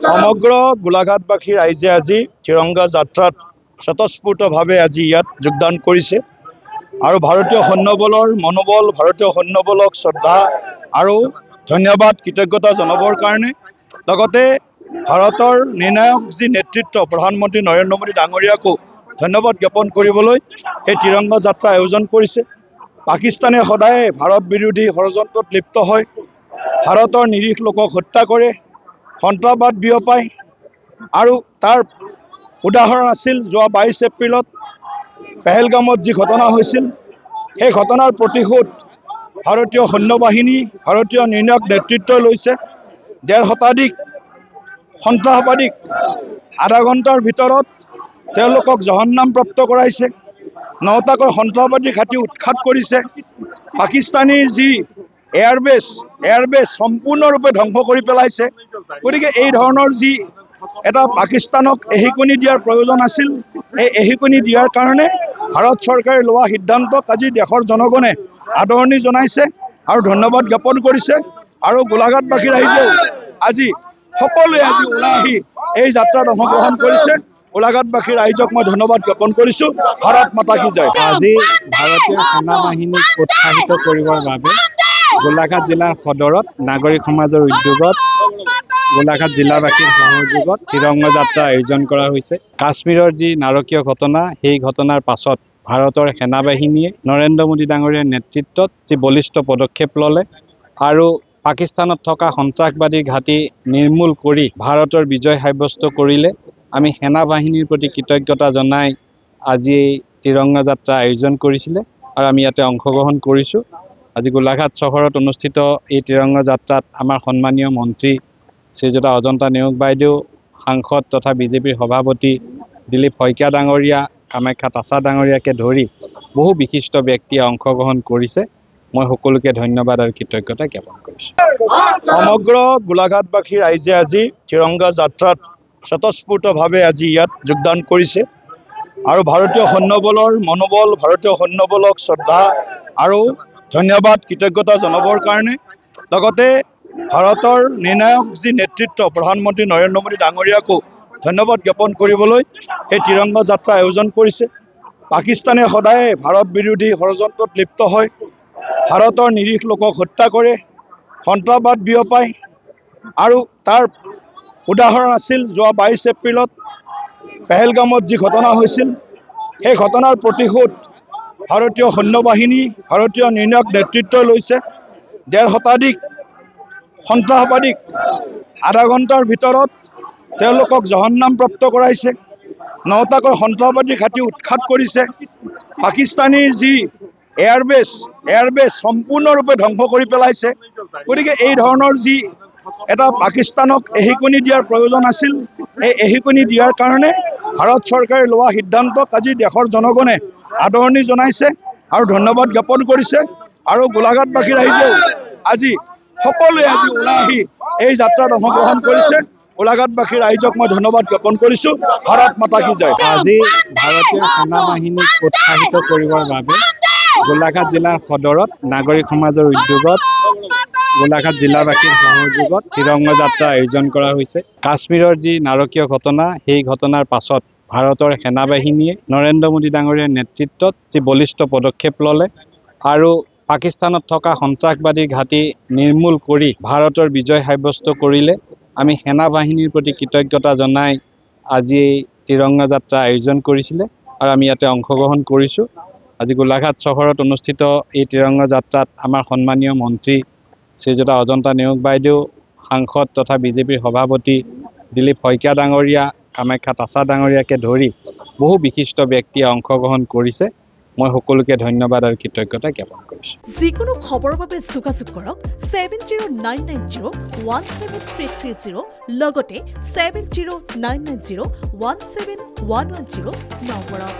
সমগ্ৰ গোলাঘাটবাসী ৰাইজে আজি তিৰংগা যাত্ৰাত স্বতঃস্ফূৰ্তভাৱে আজি ইয়াত যোগদান কৰিছে আৰু ভাৰতীয় সৈন্যবলৰ মনোবল, ভাৰতীয় সৈন্যবলক শ্ৰদ্ধা আৰু ধন্যবাদ কৃতজ্ঞতা জনাবৰ কাৰণে লগতে ভাৰতৰ নিৰ্ণায়ক যি নেতৃত্ব প্ৰধানমন্ত্ৰী নৰেন্দ্ৰ মোদী ডাঙৰীয়াকো ধন্যবাদ জ্ঞাপন কৰিবলৈ এই তিৰংগা যাত্ৰা আয়োজন কৰিছে। পাকিস্তানে সদায় ভাৰত বিৰোধী ষড়যন্ত্ৰত লিপ্ত হয়, ভাৰতৰ নিৰীহ লোকক হত্যা কৰে, সন্ত্ৰাসবাদ বিয়পায় আৰু তাৰ উদাহৰণ আছিল যোৱা 22 এপ্ৰিলত পেহেলগামত যি ঘটনা হৈছিল, সেই ঘটনাৰ প্ৰতিশোধ ভাৰতীয় সৈন্যবাহিনী, ভাৰতীয় নিৰ্ণায়ক নেতৃত্বই লৈছে। 1.5 শতাধিক সন্ত্ৰাসবাদীক আধা ঘণ্টাৰ ভিতৰত তেওঁলোকক জহন্নামপ্ৰাপ্ত কৰাইছে, 9টাকৈ সন্ত্ৰাসবাদী ঘাটি উৎখাত কৰিছে। পাকিস্তানীৰ যি এয়াৰবেছ সম্পূৰ্ণৰূপে ধ্বংস কৰি পেলাইছে। গতিকে এই ধৰণৰ যি এটা পাকিস্তানক এশিকনি দিয়াৰ প্ৰয়োজন আছিল, এই এশিকনি দিয়াৰ কাৰণে ভাৰত চৰকাৰে লোৱা সিদ্ধান্তক আজি দেশৰ জনগণে আদৰণি জনাইছে আৰু ধন্যবাদ জ্ঞাপন কৰিছে। আৰু গোলাঘাটবাসী ৰাইজেও আজি সকলোৱে আজি ওলাই আহি এই যাত্ৰাত অংশগ্ৰহণ কৰিছে। গোলাঘাটবাসী ৰাইজক মই ধন্যবাদ জ্ঞাপন কৰিছোঁ। ভাৰত মাতা কি জয়। আজি ভাৰতীয় সেনাবাহিনীক উৎসাহিত কৰিবৰ বাবে গোলাঘাট জিলাৰ সদৰত নাগৰিক সমাজৰ উদ্যোগত গোলাঘাট জিলাবাসীৰ সহযোগত তিৰংগা যাত্ৰা আয়োজন কৰা হৈছে। কাশ্মীৰৰ যি নাৰকীয় ঘটনা, সেই ঘটনাৰ পাছত ভাৰতৰ সেনাবাহিনীয়ে নৰেন্দ্ৰ মোদী ডাঙৰীয়াৰ নেতৃত্বত যি বলিষ্ঠ পদক্ষেপ ল'লে আৰু পাকিস্তানত থকা সন্ত্ৰাসবাদী ঘাটি নিৰ্মূল কৰি ভাৰতৰ বিজয় সাব্যস্ত কৰিলে। আমি সেনাবাহিনীৰ প্ৰতি কৃতজ্ঞতা জনাই আজি তিৰংগা যাত্ৰা আয়োজন কৰিছিলে আৰু আমি ইয়াতে অংশগ্ৰহণ কৰিছোঁ। আজি গোলাঘাট চহৰত অনুষ্ঠিত এই তিৰংগা যাত্ৰাত আমাৰ সন্মানীয় মন্ত্ৰী শ্ৰীযুতা অজন্তা নেওগ বাইদেউ, সাংসদ তথা বিজেপিৰ সভাপতি দিলীপ শইকীয়া ডাঙৰীয়া, কামাখ্যা তাছা ডাঙৰীয়াকে ধৰি বহু বিশিষ্ট ব্যক্তিয়ে অংশগ্ৰহণ কৰিছে। মই সকলোকে ধন্যবাদ আৰু কৃতজ্ঞতা জ্ঞাপন কৰিছোঁ। সমগ্ৰ গোলাঘাটবাসী ৰাইজে আজি তিৰংগা যাত্ৰাত স্বতঃস্ফূৰ্তভাৱে আজি ইয়াত যোগদান কৰিছে আৰু ভাৰতীয় সৈন্যবলৰ মনোবল, ভাৰতীয় সৈন্যবলক শ্ৰদ্ধা আৰু ধন্যবাদ কৃতজ্ঞতা জনাবৰ কাৰণে লগতে ভাৰতৰ নিৰ্ণায়ক যি নেতৃত্ব প্ৰধানমন্ত্ৰী নৰেন্দ্ৰ মোদী ডাঙৰীয়াকো ধন্যবাদ জ্ঞাপন কৰিবলৈ এই তিৰংগা যাত্ৰা আয়োজন কৰিছে। পাকিস্তানে সদায় ভাৰত বিৰোধী ষড়যন্ত্ৰত লিপ্ত হয়, ভাৰতৰ নিৰীহ লোকক হত্যা কৰে, সন্ত্ৰাসবাদ বিয়পায় আৰু তাৰ উদাহৰণ আছিল যোৱা 22 এপ্ৰিলত পেহেলগামত যি ঘটনা হৈছিল, সেই ঘটনাৰ প্ৰতিশোধ ভাৰতীয় সৈন্যবাহিনী, ভাৰতীয় নিৰ্ণায়ক নেতৃত্বই লৈছে। 1.5 শতাধিক সন্ত্ৰাসবাদীক আধা ঘণ্টাৰ ভিতৰত তেওঁলোকক জহন্নামপ্ৰাপ্ত কৰাইছে, 9টাকৈ সন্ত্ৰাসবাদী ঘাটি উৎখাত কৰিছে। পাকিস্তানীৰ যি এয়াৰবেছ সম্পূৰ্ণৰূপে ধ্বংস কৰি পেলাইছে। গতিকে এই ধৰণৰ যি এটা পাকিস্তানক এশিকনি দিয়াৰ প্ৰয়োজন আছিল, এই এশিকনি দিয়াৰ কাৰণে ভাৰত চৰকাৰে লোৱা সিদ্ধান্তক আজি দেশৰ জনগণে আদৰণি জনাইছে আৰু ধন্যবাদ জ্ঞাপন কৰিছে। আৰু গোলাঘাটবাসী ৰাইজেও আজি সকলোৱে আজি ওলাই আহি এই যাত্ৰাত অংশগ্ৰহণ কৰিছে। গোলাঘাটবাসী ৰাইজক মই ধন্যবাদ জ্ঞাপন কৰিছোঁ। ভাৰত মাতা কি জয়। আজি ভাৰতীয় সেনাবাহিনীক উৎসাহিত কৰিবৰ বাবে গোলাঘাট জিলাৰ সদৰত নাগৰিক সমাজৰ উদ্যোগত গোলাঘাট জিলাবাসীৰ সহযোগত তিৰংগা যাত্ৰা আয়োজন কৰা হৈছে। কাশ্মীৰৰ যি নাৰকীয় ঘটনা, সেই ঘটনাৰ পাছত ভাৰতৰ সেনাবাহিনীয়ে নৰেন্দ্ৰ মোদী ডাঙৰীয়াৰ নেতৃত্বত যি বলিষ্ঠ পদক্ষেপ ল'লে আৰু পাকিস্তানত থকা সন্ত্ৰাসবাদী ঘাটি নিৰ্মূল কৰি ভাৰতৰ বিজয় সাব্যস্ত কৰিলে। আমি সেনাবাহিনীৰ প্ৰতি কৃতজ্ঞতা জনাই আজি তিৰংগা যাত্ৰা আয়োজন কৰিছিলে আৰু আমি ইয়াতে অংশগ্ৰহণ কৰিছোঁ। আজি গোলাঘাট চহৰত অনুষ্ঠিত এই তিৰংগা যাত্ৰাত আমাৰ সন্মানীয় মন্ত্ৰী শ্ৰীযুতা অজন্তা নেওগ বাইদেউ, সাংসদ তথা বিজেপিৰ সভাপতি দিলীপ শইকীয়া ডাঙৰীয়া, কামাখ্যা তাছা ডাঙৰীয়াকে ধৰি বহু বিশিষ্ট ব্যক্তিয়ে অংশগ্ৰহণ কৰিছে। মই সকলোকে ধন্যবাদ আৰু কৃতজ্ঞতা জ্ঞাপন কৰিছোঁ। যিকোনো খবৰৰ বাবে যোগাযোগ কৰক 7099017330 লগতে 7099017110 নম্বৰত।